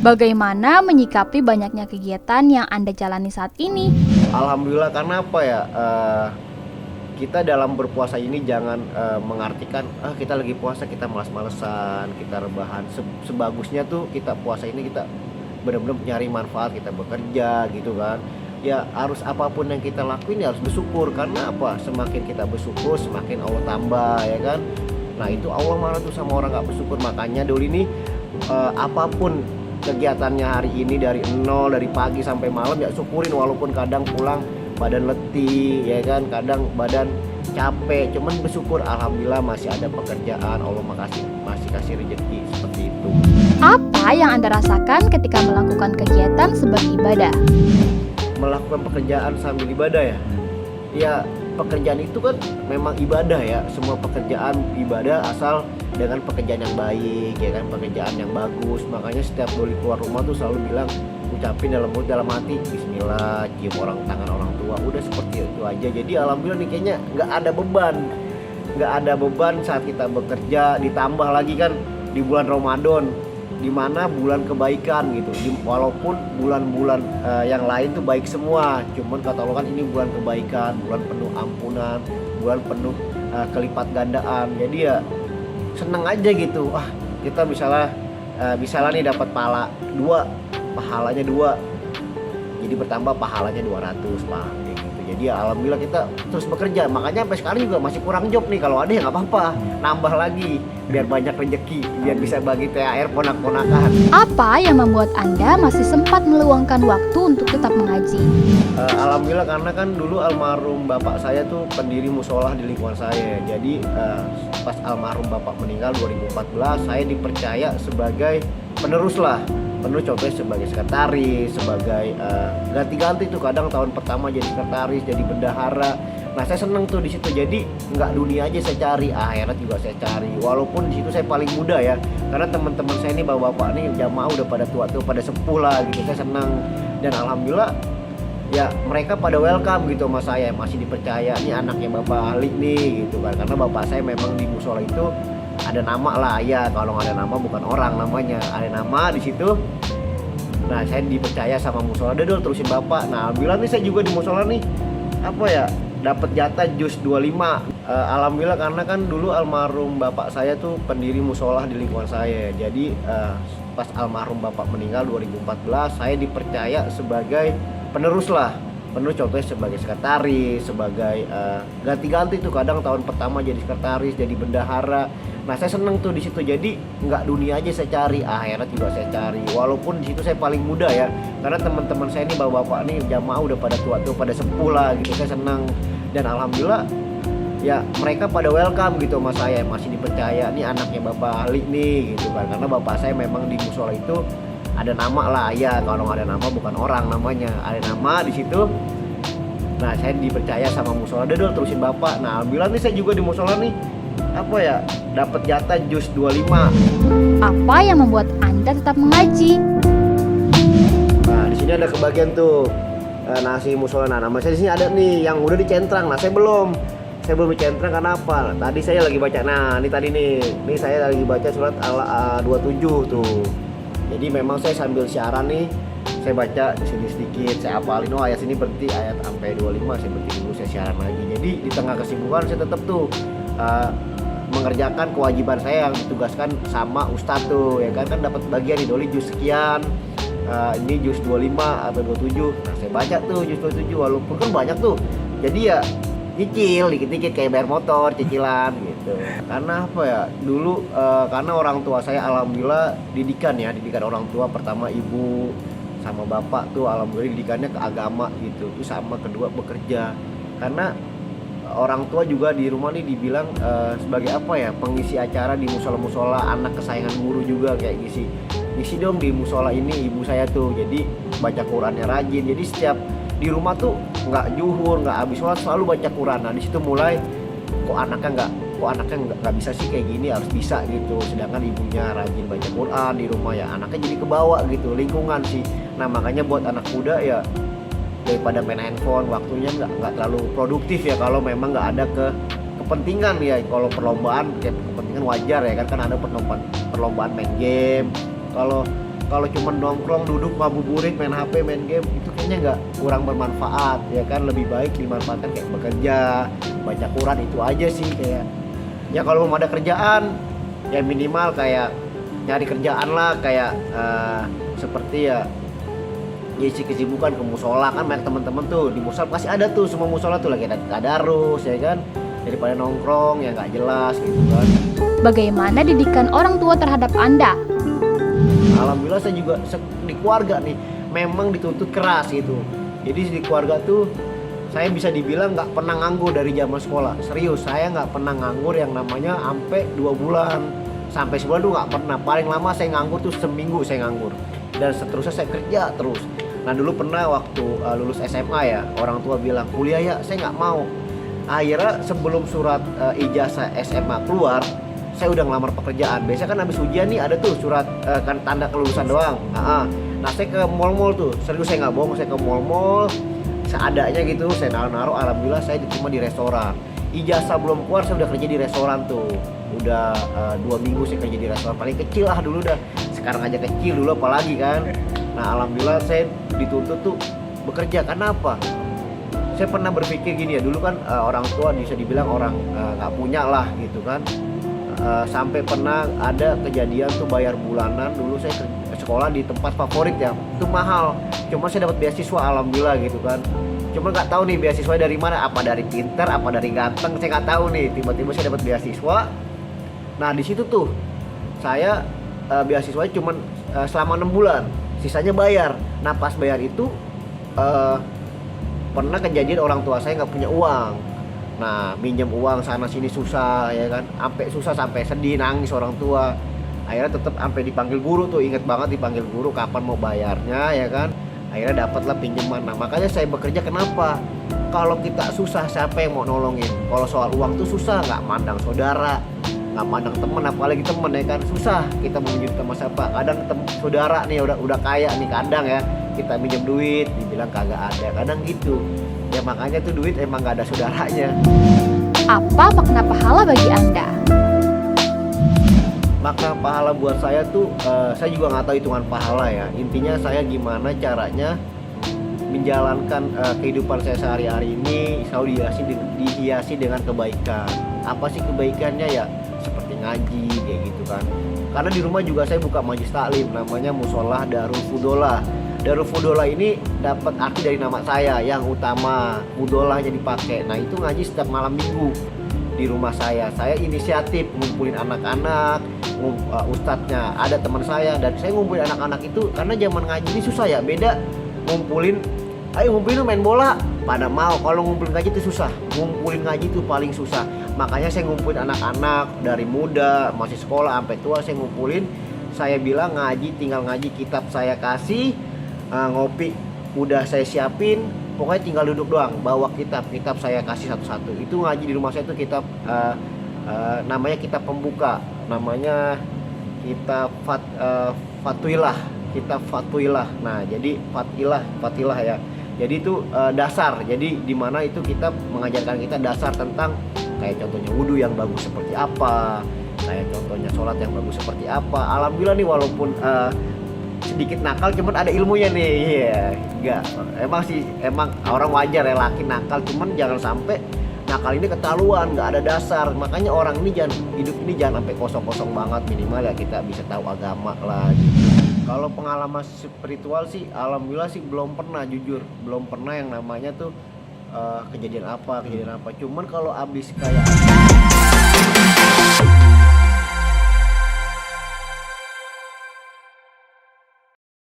Bagaimana menyikapi banyaknya kegiatan yang Anda jalani saat ini? Alhamdulillah, karena apa ya, kita dalam berpuasa ini jangan mengartikan kita lagi puasa kita malas-malesan, kita rebahan. Sebagusnya tuh kita puasa ini kita benar-benar nyari manfaat, kita bekerja gitu kan. Ya harus apapun yang kita lakuin ya harus bersyukur, karena apa? Semakin kita bersyukur semakin Allah tambah, ya kan. Nah itu Allah marah tuh sama orang nggak bersyukur. Makanya dulu ini apapun kegiatannya hari ini dari nol, dari pagi sampai malam ya syukurin, walaupun kadang pulang badan letih ya kan, kadang badan capek, cuman bersyukur alhamdulillah masih ada pekerjaan, Allah masih kasih rezeki, seperti itu. Apa yang Anda rasakan ketika melakukan kegiatan sebagai ibadah? Melakukan pekerjaan sambil ibadah ya pekerjaan itu kan memang ibadah ya, semua pekerjaan ibadah asal dengan pekerjaan yang baik ya kan, pekerjaan yang bagus. Makanya setiap Doli keluar rumah tuh selalu bilang, ucapin dalam mulut dalam hati bismillah, cium tangan orang tua, udah seperti itu aja. Jadi alhamdulillah nih kayaknya nggak ada beban saat kita bekerja, ditambah lagi kan di bulan Ramadan dimana bulan kebaikan gitu. Walaupun bulan-bulan yang lain tuh baik semua, cuman kata Allah kan ini bulan kebaikan, bulan penuh ampunan, bulan penuh kelipat gandaan. Jadi ya seneng aja gitu. Kita misalnya nih dapat pahalanya 2, jadi bertambah pahalanya 200 Pak gitu. Jadi ya alhamdulillah kita terus bekerja. Makanya sampai sekarang juga masih kurang job nih, kalau ada ya nggak apa-apa, nambah lagi biar banyak rezeki, biar bisa bagi THR ponak-ponakan. Apa yang membuat Anda masih sempat meluangkan waktu untuk tetap mengaji? Alhamdulillah, karena kan dulu almarhum bapak saya tuh pendiri musola di lingkungan saya. Jadi pas almarhum bapak meninggal 2014, saya dipercaya sebagai penerus contohnya sebagai sekretaris, sebagai ganti-ganti tuh, kadang tahun pertama jadi sekretaris, jadi bendahara. Nah saya seneng tuh di situ. Jadi nggak dunia aja saya cari, akhirat juga saya cari. Walaupun di situ saya paling muda ya, karena teman-teman saya ini bapak-bapak nih jamaah udah pada tua tuh, pada sepuh lah gitu. Saya seneng dan alhamdulillah ya mereka pada welcome gitu sama saya, masih dipercaya nih anaknya bapak ahli nih gitu kan. Karena bapak saya memang di musola itu ada nama lah ya, kalau nggak ada nama bukan orang namanya, ada nama di situ. Nah saya dipercaya sama musola, udah terusin bapak. Nah alhamdulillah nih saya juga di musola nih dapat jatah juz 25. Alhamdulillah, karena kan dulu almarhum bapak saya tuh pendiri musola di lingkungan saya. Jadi pas almarhum bapak meninggal 2014, saya dipercaya sebagai penerus contohnya sebagai sekretaris, sebagai ganti-ganti tuh, kadang tahun pertama jadi sekretaris, jadi bendahara. Nah saya seneng tuh di situ. Jadi nggak dunia aja saya cari, akhirat juga saya cari. Walaupun di situ saya paling muda ya, karena teman-teman saya ini bapak-bapak nih jamaah udah pada tua tuh, pada sepuh lah gitu. Saya seneng dan alhamdulillah ya mereka pada welcome gitu sama saya, masih dipercaya nih anaknya bapak ahli nih gitu kan. Karena bapak saya memang di musola itu ada nama lah ya, kalau nggak ada nama bukan orang namanya, ada nama di situ. Nah saya dipercaya sama musola, udah terusin bapak. Nah alhamdulillah nih saya juga di musola nih dapat jatah juz 25. Apa yang membuat Anda tetap mengaji? Nah di sini ada kebagian tuh nasi musola. Nah nama saya di sini ada nih yang udah dicentrang. Nah saya belum dicentrang, karena apa? Nah, tadi saya lagi baca. Nah ini saya lagi baca surat Al-27 tuh. Jadi memang saya sambil siaran nih, saya baca sedikit, saya hafalin, ayat sini berhenti, ayat sampai 25 saya berhenti dulu, saya siaran lagi. Jadi di tengah kesibukan saya tetap tuh mengerjakan kewajiban saya yang ditugaskan sama ustadz tuh ya kan dapat bagian di Doli juz sekian, ini juz 25 atau 27. Nah saya baca tuh juz 27, walaupun kan banyak tuh, jadi ya cicil dikit-dikit kayak bayar motor, cicilan gitu. Karena apa ya, dulu karena orang tua saya alhamdulillah didikan orang tua, pertama ibu sama bapak tuh alhamdulillah didikannya ke agama gitu. Terus sama kedua bekerja, karena orang tua juga di rumah nih dibilang sebagai pengisi acara di musola-musola, anak kesayangan guru juga, kayak ngisi dong di musola ini ibu saya tuh. Jadi baca Qurannya rajin, jadi setiap di rumah tuh nggak juhur, nggak habis sholat selalu baca Quran. Nah di situ mulai kok anaknya nggak bisa sih kayak gini, harus bisa gitu. Sedangkan ibunya rajin baca Quran di rumah, ya anaknya jadi kebawa gitu, lingkungan sih. Nah makanya buat anak muda ya daripada main handphone, waktunya nggak terlalu produktif ya kalau memang nggak ada kepentingan ya. Kalau perlombaan kayak kepentingan wajar ya kan ada perlombaan main game. Kalau kalau cuma nongkrong duduk ngabuburit main HP main game itu kayaknya nggak, kurang bermanfaat ya kan. Lebih baik dimanfaatkan kayak bekerja, baca Quran, itu aja sih. Kayak ya kalau mau ada kerjaan ya minimal kayak nyari kerjaan lah, kayak seperti ya isi kesibukan ke musola. Kan banyak teman-teman tuh di musola pasti ada tuh, semua musola tuh lagi ada tadarus ya kan, daripada nongkrong ya nggak jelas gitu kan. Bagaimana didikan orang tua terhadap Anda? Alhamdulillah saya juga di keluarga nih memang dituntut keras gitu. Jadi di keluarga tuh saya bisa dibilang nggak pernah nganggur dari zaman sekolah. Serius, saya nggak pernah nganggur yang namanya sampai 2 bulan sampai sebulan tuh nggak pernah. Paling lama saya nganggur tuh seminggu saya nganggur, dan seterusnya saya kerja terus. Nah dulu pernah waktu lulus SMA ya, orang tua bilang kuliah ya, saya nggak mau. Akhirnya sebelum surat ijazah SMA keluar, saya udah ngelamar pekerjaan. Biasanya kan habis ujian nih ada tuh surat kan tanda kelulusan doang. Nah saya ke mall-mall tuh, serius saya nggak bohong, saya ke mall-mall seadanya gitu, saya naruh-naruh. Alhamdulillah saya diterima di restoran. Ijazah belum keluar saya udah kerja di restoran tuh. Udah 2 minggu saya kerja di restoran, paling kecil lah dulu dah. Sekarang aja kecil, dulu apalagi kan. Nah alhamdulillah saya dituntut tuh bekerja. Kenapa? Saya pernah berpikir gini ya, dulu kan orang tua bisa dibilang orang nggak punya lah gitu kan. Sampai pernah ada kejadian tuh bayar bulanan. Dulu saya sekolah di tempat favorit ya, itu mahal. Cuma saya dapat beasiswa alhamdulillah gitu kan. Cuma nggak tahu nih beasiswa dari mana, apa dari pinter, apa dari ganteng, saya nggak tahu nih. Tiba-tiba saya dapat beasiswa. Nah di situ tuh saya beasiswanya cuma selama 6 bulan, sisanya bayar. Nah pas bayar itu pernah kejadian orang tua saya nggak punya uang. Nah minjem uang sana sini susah ya kan, sampai susah, sampai sedih, nangis orang tua. Akhirnya tetap sampai dipanggil guru tuh, inget banget dipanggil guru kapan mau bayarnya ya kan. Akhirnya dapatlah pinjaman. Nah makanya saya bekerja. Kenapa? Kalau kita susah siapa yang mau nolongin? Kalau soal uang tuh susah, nggak mandang saudara, nggak mandang temen, apalagi temen ya kan, susah kita mau minjem sama siapa. Kadang saudara nih udah kaya nih, kadang ya kita minjem duit dibilang kagak ada, kadang gitu ya. Makanya tuh duit emang nggak ada saudaranya. Apa makna pahala bagi Anda? Maka pahala buat saya tuh saya juga nggak tahu hitungan pahala ya. Intinya saya gimana caranya menjalankan kehidupan saya sehari-hari ini selalu dihiasi dengan kebaikan. Apa sih kebaikannya ya? Seperti ngaji kayak gitu kan. Karena di rumah juga saya buka majelis taklim, namanya Musolah Darul Fudolah. Darul Fudolah ini dapat arti dari nama saya yang utama, fudolahnya dipakai. Nah itu ngaji setiap malam minggu di rumah saya. Saya inisiatif ngumpulin anak-anak, ustadznya ada teman saya, dan saya ngumpulin anak-anak itu karena zaman ngaji ini susah ya. Beda ngumpulin, ayo ngumpulin main bola, pada mau. Kalau ngumpulin ngaji itu susah, ngumpulin ngaji itu paling susah. Makanya saya ngumpulin anak-anak dari muda masih sekolah sampai tua, saya ngumpulin. Saya bilang ngaji tinggal ngaji, kitab saya kasih, ngopi udah saya siapin, pokoknya tinggal duduk doang, bawa kitab saya kasih satu-satu. Itu ngaji di rumah saya itu kitab namanya kitab pembuka, namanya kitab Fatwilah, kitab Fatwilah. Nah jadi Fatilah ya, jadi itu dasar. Jadi dimana itu kitab mengajarkan kita dasar tentang kayak contohnya wudhu yang bagus seperti apa, kayak contohnya sholat yang bagus seperti apa. Alhamdulillah nih walaupun sedikit nakal, cuman ada ilmunya nih. Iya, enggak. Emang orang wajar ya laki nakal, cuman jangan sampai nakal ini ketahuan, nggak ada dasar. Makanya orang ini hidup ini jangan sampai kosong-kosong banget, minimal ya kita bisa tahu agama lah gitu. Kalau pengalaman spiritual sih alhamdulillah sih belum pernah, jujur belum pernah yang namanya tuh kejadian apa. Cuman kalau abis kayak